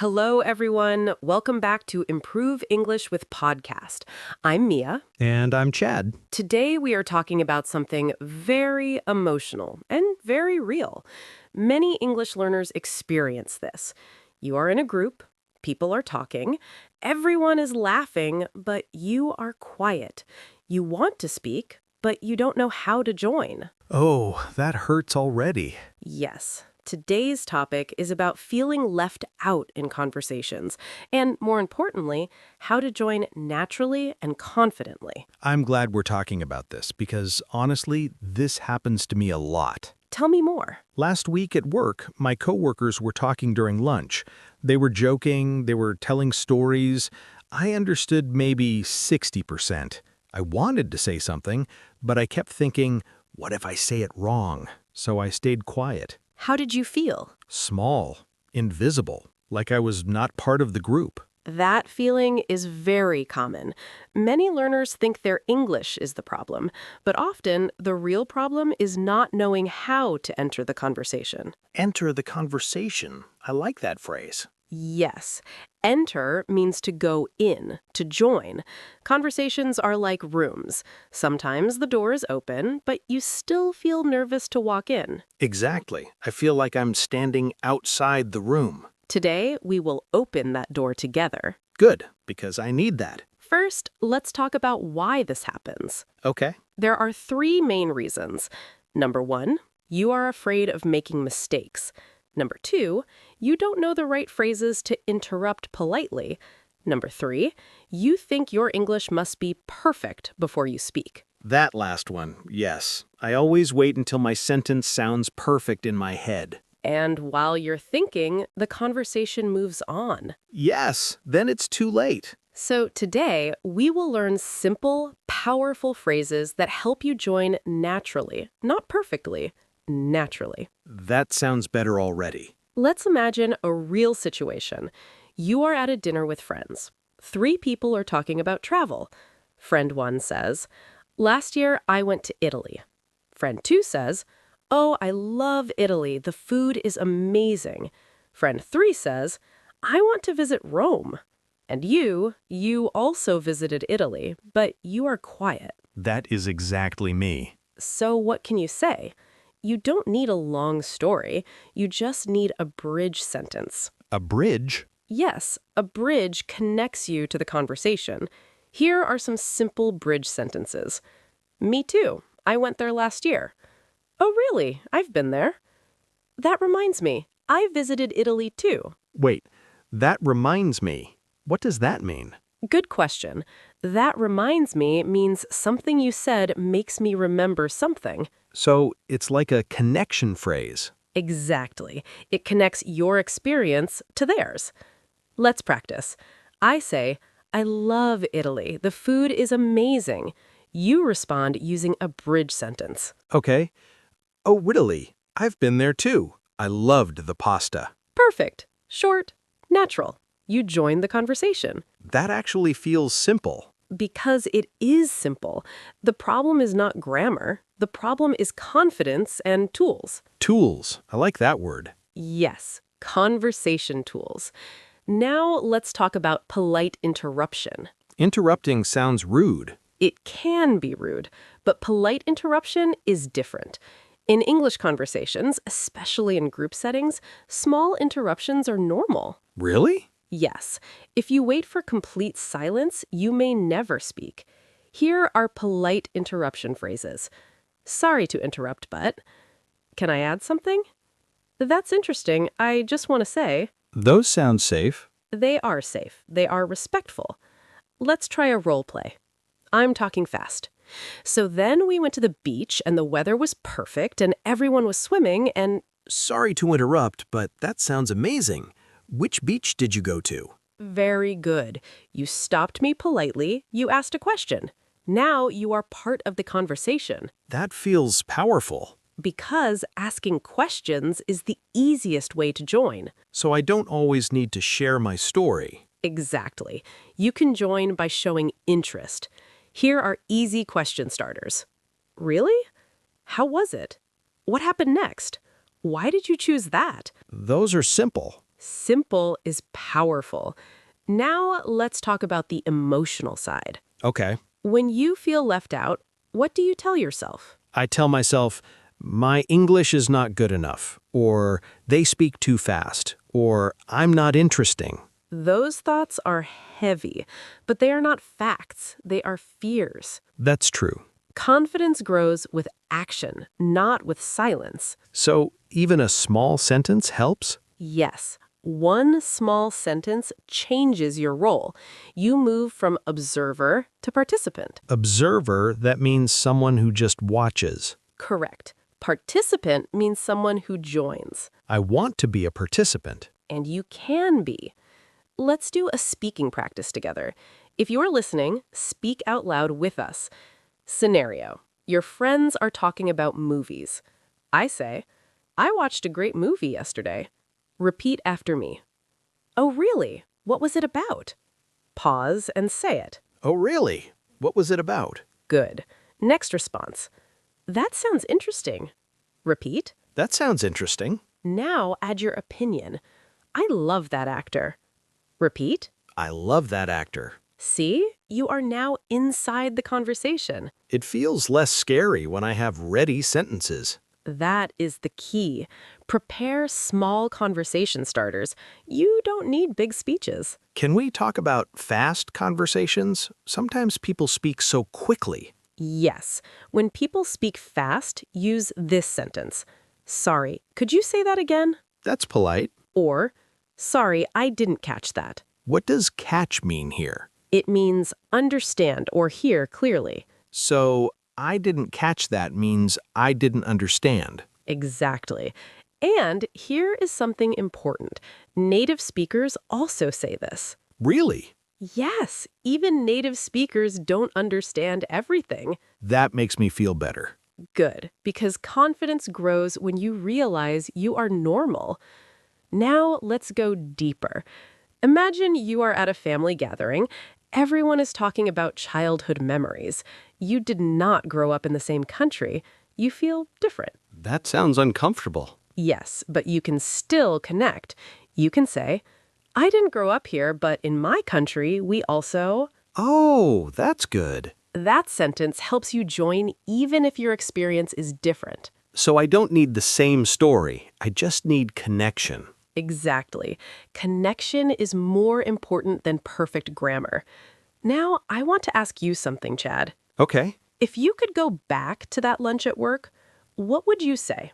Hello, everyone. Welcome back to Improve English with Podcast. I'm Mia. And I'm Chad. Today, we are talking about something very emotional and very real. Many English learners experience this. You are in a group, people are talking, everyone is laughing, but you are quiet. You want to speak, but you don't know how to join. Oh, that hurts already. Yes. Today's topic is about feeling left out in conversations, and more importantly, how to join naturally and confidently. I'm glad we're talking about this because, honestly, this happens to me a lot. Tell me more. Last week at work, my coworkers were talking during lunch. They were joking, they were telling stories. I understood maybe 60%. I wanted to say something, but I kept thinking, what if I say it wrong? So I stayed quiet. How did you feel? Small, invisible, like I was not part of the group. That feeling is very common. Many learners think their English is the problem, but often the real problem is not knowing how to enter the conversation. Enter the conversation. I like that phrase. Yes. Enter means to go in, to join. Conversations are like rooms. Sometimes the door is open, but you still feel nervous to walk in. Exactly. I feel like I'm standing outside the room. Today, we will open that door together. Good, because I need that. First, let's talk about why this happens. Okay. There are three main reasons. Number one, you are afraid of making mistakes. Number two, you don't know the right phrases to interrupt politely. Number three, you think your English must be perfect before you speak. That last one, yes. I always wait until my sentence sounds perfect in my head. And while you're thinking, the conversation moves on. Yes, then it's too late. So today, we will learn simple, powerful phrases that help you join naturally, not perfectly, naturally. That sounds better already. Let's imagine a real situation. You are at a dinner with friends. 3 people are talking about travel. Friend 1 says, "Last year I went to Italy." Friend 2 says, "Oh, I love Italy. The food is amazing." Friend 3 says, "I want to visit Rome." And you also visited Italy, but you are quiet. That is exactly me. So what can you say? You don't need a long story. You just need a bridge sentence. A bridge? Yes, a bridge connects you to the conversation. Here are some simple bridge sentences. Me too. I went there last year. Oh, really? I've been there. That reminds me. I visited Italy too. Wait, that reminds me. What does that mean? Good question. That reminds me means something you said makes me remember something. So it's like a connection phrase. Exactly. It connects your experience to theirs. Let's practice. I say, "I love Italy. The food is amazing." You respond using a bridge sentence. Okay. Oh, Italy. I've been there too. I loved the pasta. Perfect. Short. Natural. You join the conversation. That actually feels simple. Because it is simple. The problem is not grammar. The problem is confidence and tools. Tools. I like that word. Yes, conversation tools. Now let's talk about polite interruption. Interrupting sounds rude. It can be rude, but polite interruption is different. In English conversations, especially in group settings, small interruptions are normal. Really? Yes, if you wait for complete silence, you may never speak. Here are polite interruption phrases. "Sorry to interrupt, but..." "Can I add something?" "That's interesting. I just want to say..." Those sound safe. They are safe. They are respectful. Let's try a role play. I'm talking fast. "So then we went to the beach and the weather was perfect and everyone was swimming and..." Sorry to interrupt, but that sounds amazing. Which beach did you go to? Very good. You stopped me politely. You asked a question. Now you are part of the conversation. That feels powerful. Because asking questions is the easiest way to join. So I don't always need to share my story. Exactly. You can join by showing interest. Here are easy question starters. Really? How was it? What happened next? Why did you choose that? Those are simple. Simple is powerful. Now let's talk about the emotional side. Okay. When you feel left out, what do you tell yourself? I tell myself, my English is not good enough, or they speak too fast, or I'm not interesting. Those thoughts are heavy, but they are not facts. They are fears. That's true. Confidence grows with action, not with silence. So even a small sentence helps? Yes, one small sentence changes your role. You move from observer to participant. Observer, that means someone who just watches. Correct. Participant means someone who joins. I want to be a participant. And you can be. Let's do a speaking practice together. If you're listening, speak out loud with us. Scenario. Your friends are talking about movies. I say, I watched a great movie yesterday. Repeat after me. Oh, really? What was it about? Pause and say it. Oh, really? What was it about? Good. Next response. That sounds interesting. Repeat. That sounds interesting. Now add your opinion. I love that actor. Repeat. I love that actor. See? You are now inside the conversation. It feels less scary when I have ready sentences. That is the key. Prepare small conversation starters. You don't need big speeches. Can we talk about fast conversations? Sometimes people speak so quickly. Yes. When people speak fast, use this sentence. Sorry, could you say that again? That's polite. Or, sorry, I didn't catch that. What does catch mean here? It means understand or hear clearly. So, I didn't catch that means I didn't understand. Exactly. And here is something important. Native speakers also say this. Really? Yes, even native speakers don't understand everything. That makes me feel better. Good, because confidence grows when you realize you are normal. Now let's go deeper. Imagine you are at a family gathering. Everyone is talking about childhood memories. You did not grow up in the same country. You feel different. That sounds uncomfortable. Yes, but you can still connect. You can say, I didn't grow up here, but in my country, we also... Oh, that's good. That sentence helps you join even if your experience is different. So I don't need the same story. I just need connection. Exactly. Connection is more important than perfect grammar. Now, I want to ask you something, Chad. Okay. If you could go back to that lunch at work, what would you say?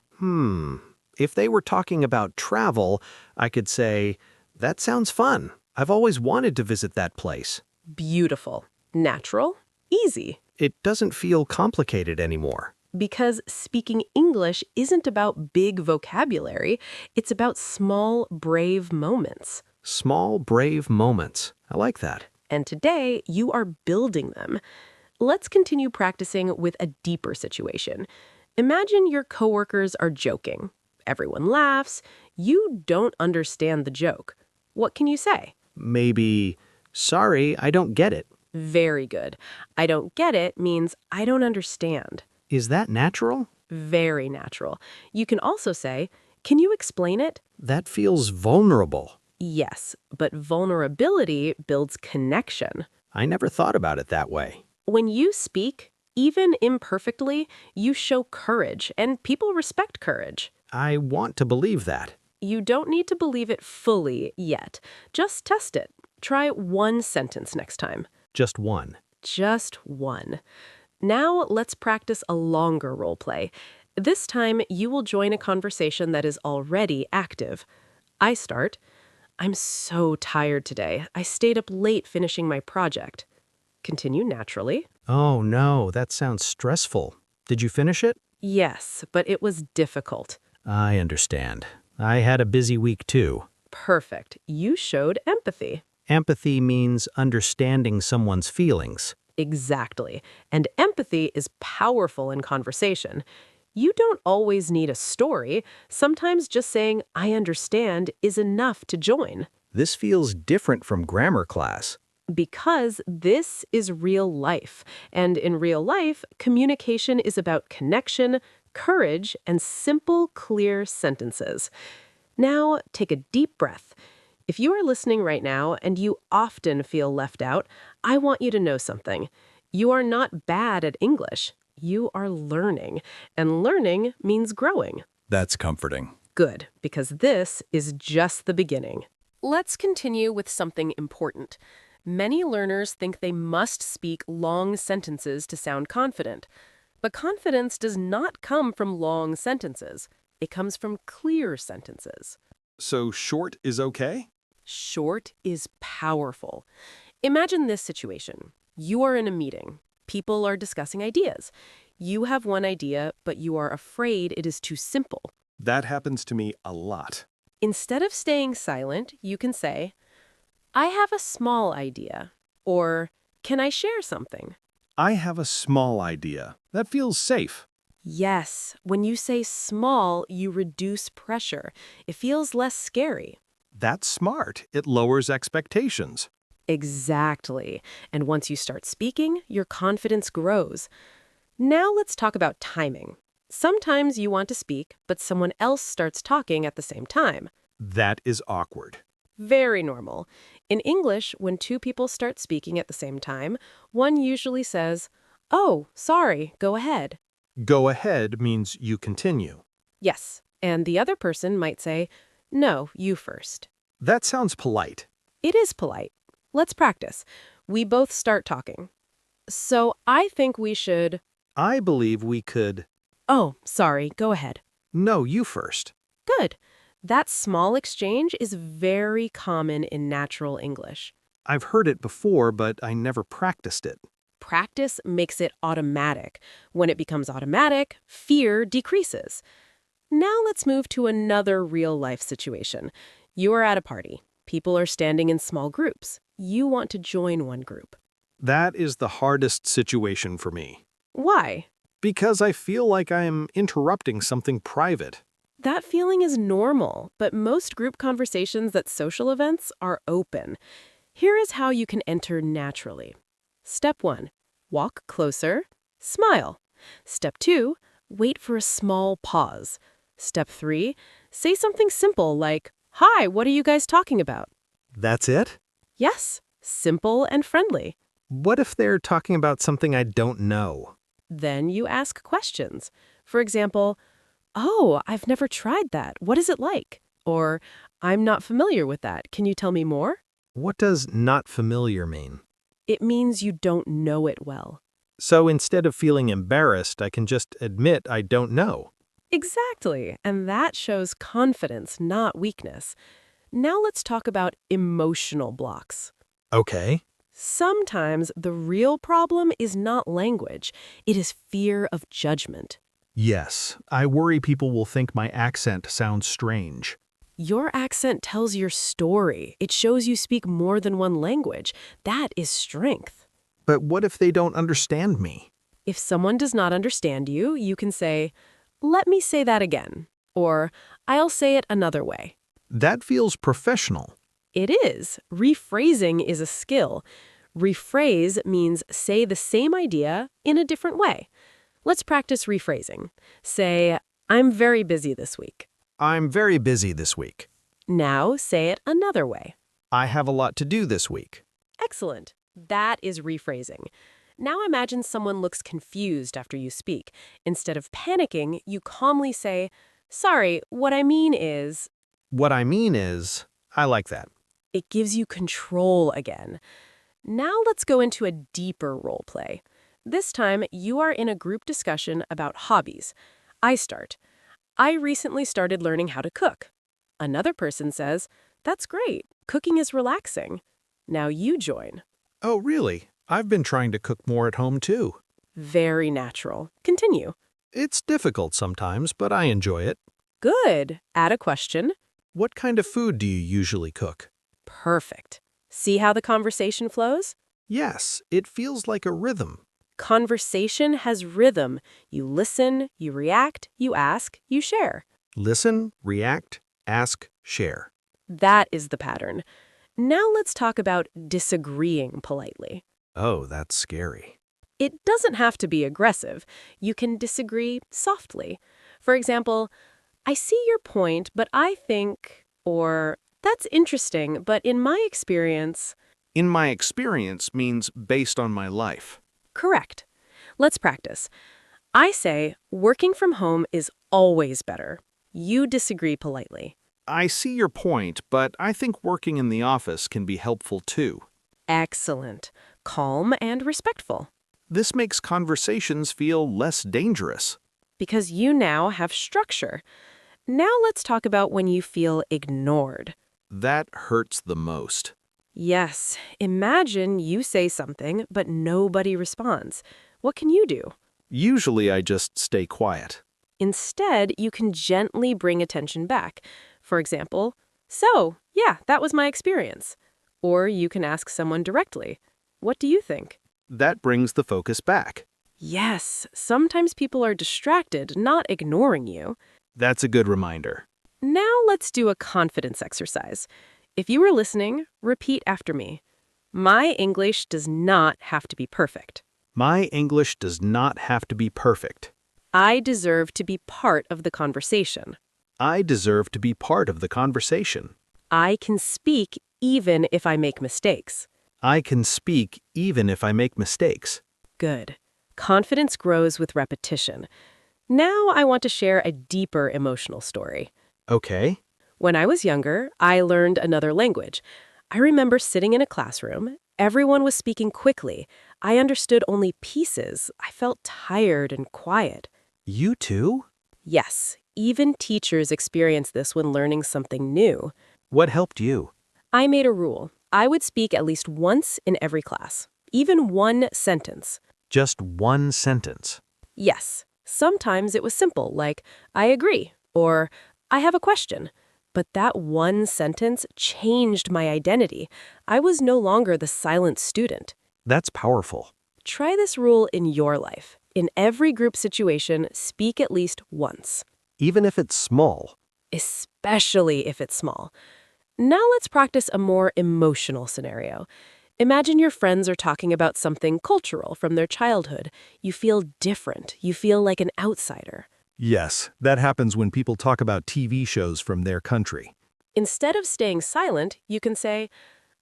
If they were talking about travel, I could say, that sounds fun. I've always wanted to visit that place. Beautiful. Natural. Easy. It doesn't feel complicated anymore. Because speaking English isn't about big vocabulary, it's about small, brave moments. Small, brave moments. I like that. And today, you are building them. Let's continue practicing with a deeper situation. Imagine your coworkers are joking. Everyone laughs. You don't understand the joke. What can you say? Maybe, sorry, I don't get it. Very good. I don't get it means I don't understand. Is that natural? Very natural. You can also say, can you explain it? That feels vulnerable. Yes, but vulnerability builds connection. I never thought about it that way. When you speak, even imperfectly, you show courage, and people respect courage. I want to believe that. You don't need to believe it fully yet. Just test it. Try one sentence next time. Just one. Just one. Now let's practice a longer role play. This time, you will join a conversation that is already active. I start. I'm so tired today. I stayed up late finishing my project. Continue naturally. Oh no, that sounds stressful. Did you finish it? Yes, but it was difficult. I understand. I had a busy week too. Perfect. You showed empathy. Empathy means understanding someone's feelings. Exactly. And empathy is powerful in conversation. You don't always need a story. Sometimes just saying, I understand, is enough to join. This feels different from grammar class. Because this is real life. And in real life, communication is about connection, courage, and simple, clear sentences. Now, take a deep breath. If you are listening right now and you often feel left out, I want you to know something. You are not bad at English. You are learning, and learning means growing. That's comforting. Good, because this is just the beginning. Let's continue with something important. Many learners think they must speak long sentences to sound confident. But confidence does not come from long sentences. It comes from clear sentences. So short is okay? Short is powerful. Imagine this situation. You are in a meeting. People are discussing ideas. You have one idea, but you are afraid it is too simple. That happens to me a lot. Instead of staying silent, you can say, I have a small idea. Or, can I share something? I have a small idea. That feels safe. Yes, when you say small, you reduce pressure. It feels less scary. That's smart. It lowers expectations. Exactly. And once you start speaking, your confidence grows. Now let's talk about timing. Sometimes you want to speak, but someone else starts talking at the same time. That is awkward. Very normal. In English, when two people start speaking at the same time, one usually says, "Oh, sorry, go ahead." Go ahead means you continue. Yes, and the other person might say, "No, you first." That sounds polite. It is polite. Let's practice. We both start talking. So I think we should... I believe we could... Oh, sorry, go ahead. No, you first. Good. That small exchange is very common in natural English. I've heard it before, but I never practiced it. Practice makes it automatic. When it becomes automatic, fear decreases. Now let's move to another real-life situation. You are at a party. People are standing in small groups. You want to join one group. That is the hardest situation for me. Why? Because I feel like I am interrupting something private. That feeling is normal, but most group conversations at social events are open. Here is how you can enter naturally. Step 1, walk closer, smile. Step 2, wait for a small pause. Step 3, say something simple like, "Hi, what are you guys talking about?" That's it? Yes, simple and friendly. What if they're talking about something I don't know? Then you ask questions. For example, "Oh, I've never tried that. What is it like?" Or, "I'm not familiar with that. Can you tell me more?" What does not familiar mean? It means you don't know it well. So instead of feeling embarrassed, I can just admit I don't know. Exactly, and that shows confidence, not weakness. Now let's talk about emotional blocks. Okay. Sometimes the real problem is not language, it is fear of judgment. Yes, I worry people will think my accent sounds strange. Your accent tells your story. It shows you speak more than one language. That is strength. But what if they don't understand me? If someone does not understand you, you can say, "Let me say that again," or "I'll say it another way." That feels professional. It is. Rephrasing is a skill. Rephrase means say the same idea in a different way. Let's practice rephrasing. Say, "I'm very busy this week." I'm very busy this week. Now say it another way. I have a lot to do this week. Excellent. That is rephrasing. Now imagine someone looks confused after you speak. Instead of panicking, you calmly say, "Sorry, what I mean is..." What I mean is, I like that. It gives you control again. Now let's go into a deeper role play. This time, you are in a group discussion about hobbies. I start. "I recently started learning how to cook." Another person says, "That's great. Cooking is relaxing." Now you join. Oh, really? I've been trying to cook more at home, too. Very natural. Continue. It's difficult sometimes, but I enjoy it. Good. Add a question. What kind of food do you usually cook? Perfect. See how the conversation flows? Yes, it feels like a rhythm. Conversation has rhythm. You listen, you react, you ask, you share. Listen, react, ask, share. That is the pattern. Now let's talk about disagreeing politely. Oh, that's scary. It doesn't have to be aggressive. You can disagree softly. For example, I see your point, but I think, or that's interesting, but in my experience, In my experience means based on my life. correct. Let's practice. I say, working from home is always better. You disagree politely. I see your point, but I think working in the office can be helpful too. Excellent. Calm and respectful. This makes conversations feel less dangerous. Because you now have structure. Now let's talk about when you feel ignored. That hurts the most. Yes, imagine you say something, but nobody responds. What can you do? Usually I just stay quiet. Instead, you can gently bring attention back. For example, so, yeah, that was my experience. Or you can ask someone directly, what do you think? That brings the focus back. Yes, sometimes people are distracted, not ignoring you. That's a good reminder. Now let's do a confidence exercise. If you were listening, repeat after me. My English does not have to be perfect. My English does not have to be perfect. I deserve to be part of the conversation. I deserve to be part of the conversation. I can speak even if I make mistakes. I can speak even if I make mistakes. Good. Confidence grows with repetition. Now I want to share a deeper emotional story. Okay. When I was younger, I learned another language. I remember sitting in a classroom. Everyone was speaking quickly. I understood only pieces. I felt tired and quiet. You too? Yes, even teachers experience this when learning something new. What helped you? I made a rule. I would speak at least once in every class, even one sentence. Just one sentence. Yes, sometimes it was simple, like, I agree, or I have a question. But that one sentence changed my identity. I was no longer the silent student. That's powerful. Try this rule in your life. In every group situation, speak at least once, Even if it's small. especially if it's small. Now let's practice a more emotional scenario. Imagine your friends are talking about something cultural from their childhood. You feel different. You feel like an outsider. Yes, that happens when people talk about TV shows from their country. Instead of staying silent, you can say,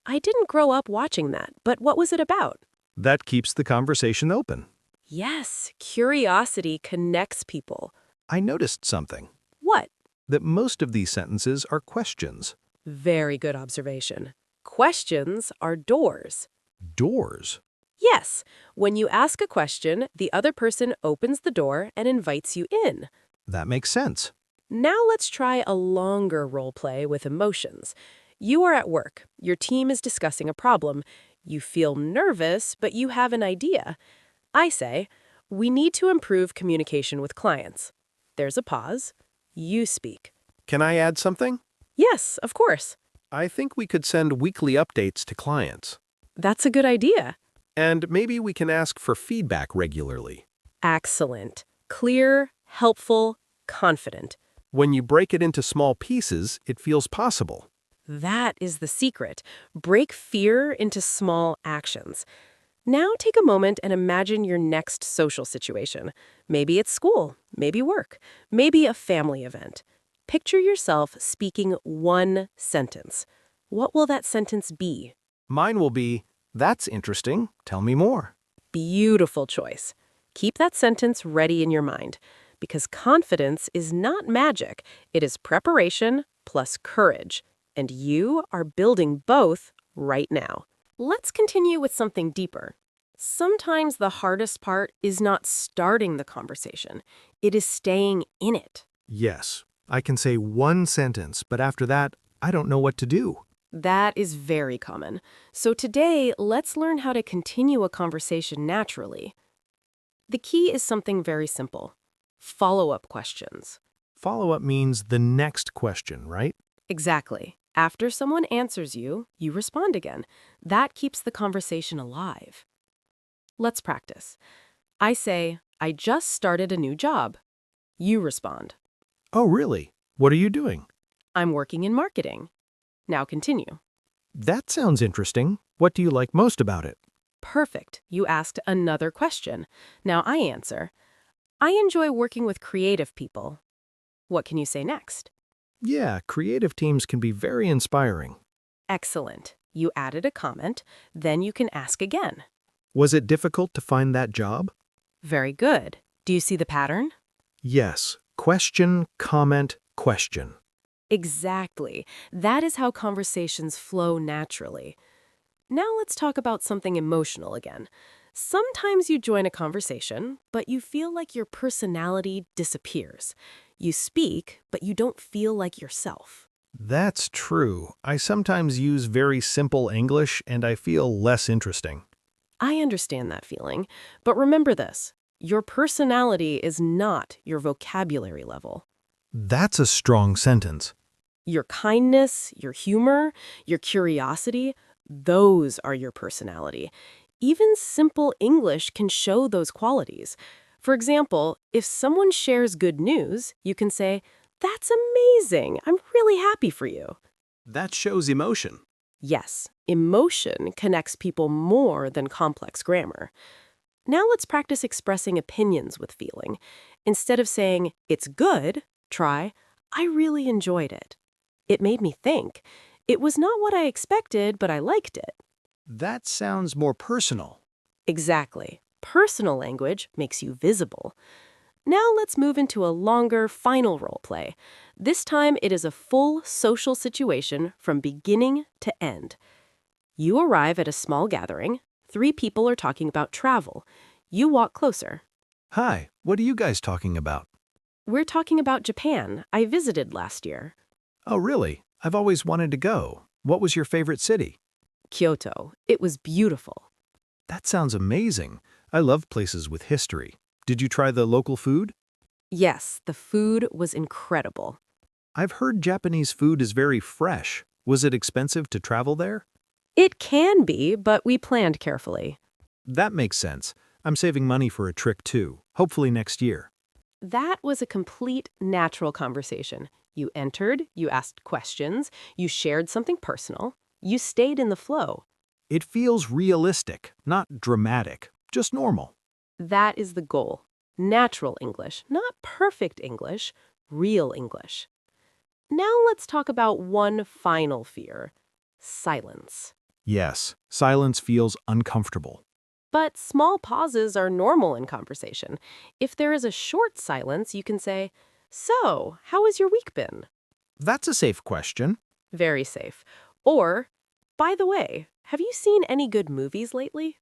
I didn't grow up watching that, but what was it about? That keeps the conversation open. Yes, curiosity connects people. I noticed something, What? that most of these sentences are questions. Very good observation. Questions are doors. Doors. Yes, when you ask a question, the other person opens the door and invites you in. That makes sense. Now let's try a longer role play with emotions. You are at work. Your team is discussing a problem. You feel nervous, but you have an idea. I say, we need to improve communication with clients. There's a pause. You speak. Can I add something? Yes, of course. I think we could send weekly updates to clients. That's a good idea. And maybe we can ask for feedback regularly. Excellent. Clear, helpful, confident. When you break it into small pieces, it feels possible. That is the secret. Break fear into small actions. Now take a moment and imagine your next social situation. Maybe it's school, maybe work, maybe a family event. Picture yourself speaking one sentence. What will that sentence be? Mine will be, that's interesting. Tell me more. Beautiful choice. Keep that sentence ready in your mind, because confidence is not magic. It is preparation plus courage, and you are building both right now. Let's continue with something deeper. Sometimes the hardest part is not starting the conversation. It is staying in it. Yes, I can say one sentence, but after that, I don't know what to do. That is very common. So today, let's learn how to continue a conversation naturally. The key is something very simple. Follow-up questions. Follow-up means the next question, right? Exactly. After someone answers you, you respond again. That keeps the conversation alive. Let's practice. I say, I just started a new job. You respond, Oh, really? What are you doing? I'm working in marketing. Now continue. That sounds interesting. What do you like most about it? Perfect. You asked another question. Now I answer, I enjoy working with creative people. What can you say next? Yeah, creative teams can be very inspiring. Excellent. You added a comment, then you can ask again. Was it difficult to find that job? Very good. Do you see the pattern? Yes. Question, comment, question. Exactly. That is how conversations flow naturally. Now let's talk about something emotional again. Sometimes you join a conversation, but you feel like your personality disappears. You speak, but you don't feel like yourself. That's true. I sometimes use very simple English and I feel less interesting. I understand that feeling, but remember this. Your personality is not your vocabulary level. That's a strong sentence. Your kindness, your humor, your curiosity, those are your personality. Even simple English can show those qualities. For example, if someone shares good news, you can say, "That's amazing. I'm really happy for you." That shows emotion. Yes, emotion connects people more than complex grammar. Now let's practice expressing opinions with feeling. Instead of saying, "It's good," try, "I really enjoyed it. It made me think. It was not what I expected, but I liked it." That sounds more personal. Exactly. Personal language makes you visible. Now let's move into a longer final role play. This time it is a full social situation from beginning to end. You arrive at a small gathering. 3 people are talking about travel. You walk closer. Hi, what are you guys talking about? We're talking about Japan. I visited last year. Oh, really? I've always wanted to go. What was your favorite city? Kyoto. It was beautiful. That sounds amazing. I love places with history. Did you try the local food? Yes, the food was incredible. I've heard Japanese food is very fresh. Was it expensive to travel there? It can be, but we planned carefully. That makes sense. I'm saving money for a trip too, hopefully next year. That was a complete natural conversation. You entered, you asked questions, you shared something personal, you stayed in the flow. It feels realistic, not dramatic, just normal. That is the goal. Natural English, not perfect English, real English. Now let's talk about one final fear: silence. Yes, silence feels uncomfortable. But small pauses are normal in conversation. If there is a short silence, you can say, "So, how has your week been?" That's a safe question. Very safe. Or, "By the way, have you seen any good movies lately?"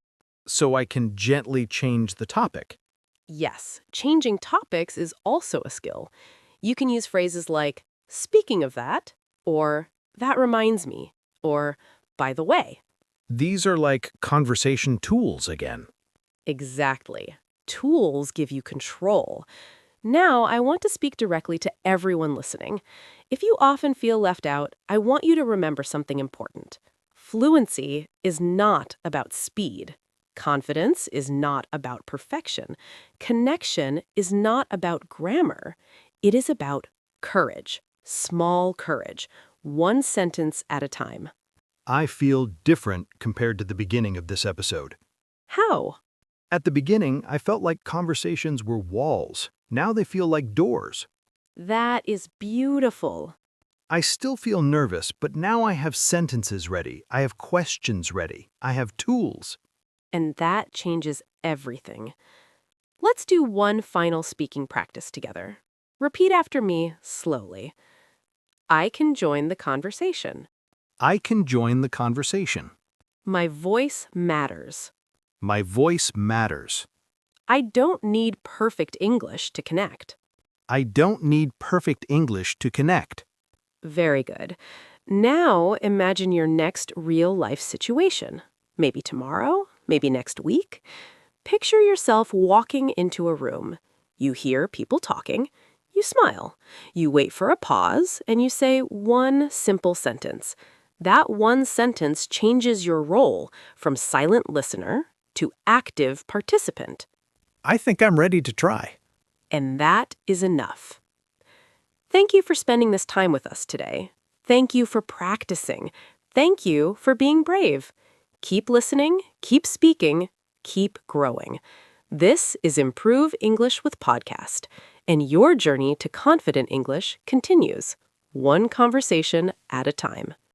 So I can gently change the topic. Yes, changing topics is also a skill. You can use phrases like, "Speaking of that," or "That reminds me," or "By the way." These are like conversation tools again. Exactly. Tools give you control. Now, I want to speak directly to everyone listening. If you often feel left out, I want you to remember something important. Fluency is not about speed. Confidence is not about perfection. Connection is not about grammar. It is about courage. Small courage. One sentence at a time. I feel different compared to the beginning of this episode. How? At the beginning, I felt like conversations were walls. Now they feel like doors. That is beautiful. I still feel nervous, but now I have sentences ready. I have questions ready. I have tools. And that changes everything. Let's do one final speaking practice together. Repeat after me slowly. I can join the conversation. I can join the conversation. My voice matters. My voice matters. I don't need perfect English to connect. I don't need perfect English to connect. Very good. Now imagine your next real-life situation. Maybe tomorrow, maybe next week. Picture yourself walking into a room. You hear people talking. You smile. You wait for a pause, and you say one simple sentence. That one sentence changes your role from silent listener to active participant. I think I'm ready to try. And that is enough. Thank you for spending this time with us today. Thank you for practicing. Thank you for being brave. Keep listening, keep speaking, keep growing. This is Improve English with Podcast. and your journey to confident English continues, one conversation at a time.